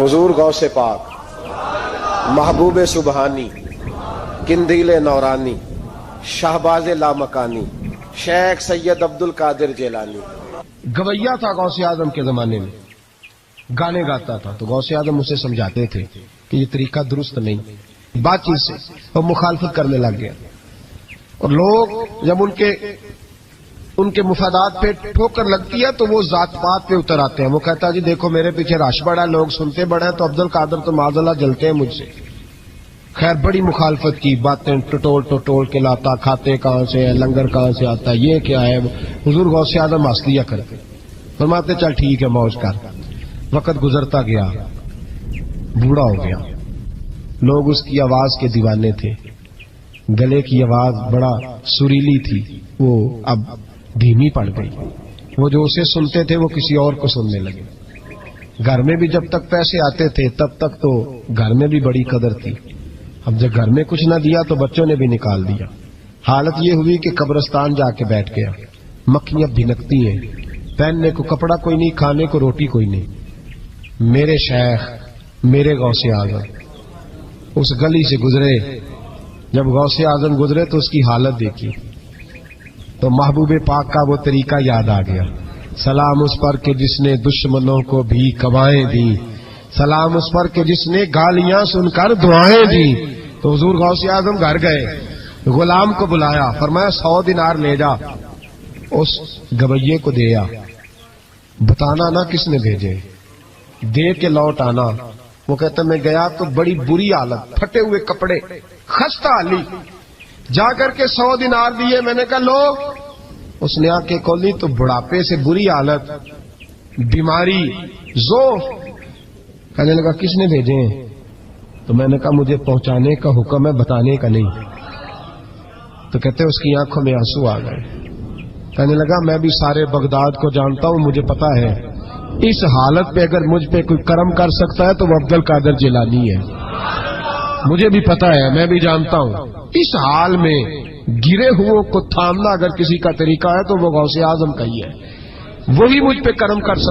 हुजूर गौसे पाक, महबूब सुबहानी, किंदील नौरानी, शाहबाज लामकानी, शेख सैयद अब्दुल कादिर जेलानी। गवैया था गौसे आजम के जमाने में, गाने गाता था, तो गौसे आजम उसे समझाते थे कि ये तरीका दुरुस्त नहीं। बातचीत से वो मुखालफत करने लग गया, और लोग जब उनके मुफादात पे ठोकर लगती है तो वो जात पात पे उतर आते हैं। वो कहता है जी देखो मेरे पीछे रश बड़ा है, लोग सुनते बड़े हैं, तो अब्दुल कादिर तो माज़अल्लाह जलते हैं मुझसे। खैर बड़ी मुखालफत की, बातें टटोल के लाता, खाते कहाँ से है, लंगर कहाँ से आता है, ये क्या है। हुजूर गौसे आज़म हंस लिया करते, फरमाते चल ठीक है मौज कर। वक्त गुजरता गया, बूढ़ा हो गया, लोग उसकी आवाज के दीवाने थे। गले की आवाज बड़ा सुरीली थी, वो अब धीमी पड़ गई। वो जो उसे सुनते थे वो किसी और को सुनने लगे। घर में भी जब तक पैसे आते थे तब तक तो घर में भी बड़ी कदर थी। अब जब घर में कुछ न दिया तो बच्चों ने भी निकाल दिया। हालत ये हुई कि कब्रिस्तान जाके बैठ गया। मक्खियां भिनकती हैं, पहनने को कपड़ा कोई नहीं, खाने को रोटी कोई नहीं। मेरे शेख, मेरे गौसे आजम उस गली से गुजरे। जब गौसे आजम गुजरे तो उसकी हालत देखी तो महबूब पाक का वो तरीका याद आ गया। सलाम उस पर कि जिसने दुश्मनों को भी कवाएं दी, सलाम उस पर कि जिसने गालियां सुनकर दुआएं दी। तो हुजूर गौसे आजम घर गए, गुलाम को बुलाया, फरमाया 100 दिनार ले जा, उस गवैये को दे आ, बताना ना किसने भेजे, दे के लौट आना। वो कहता मैं गया तो बड़ी बुरी हालत, फटे हुए कपड़े, खस्ता हाली। जाकर के 100 दिनार दिए। मैंने कहा लो, उसने आके खोली तो बुढ़ापे से बुरी हालत, बीमारी, जोफ। कहने लगा किसने भेजे हैं? तो मैंने कहा मुझे पहुंचाने का हुक्म है, बताने का नहीं। तो कहते उसकी आंखों में आंसू आ गए। कहने लगा मैं भी सारे बगदाद को जानता हूं, मुझे पता है इस हालत पे अगर मुझ पे कोई करम कर सकता है तो वो अब्दुल कादिर जिलानी है। मुझे भी पता है, मैं भी जानता हूं। इस हाल में गिरे हुओं को थामना अगर किसी का तरीका है तो वो गौसे आजम का ही है, वही मुझ पे करम कर सकता है।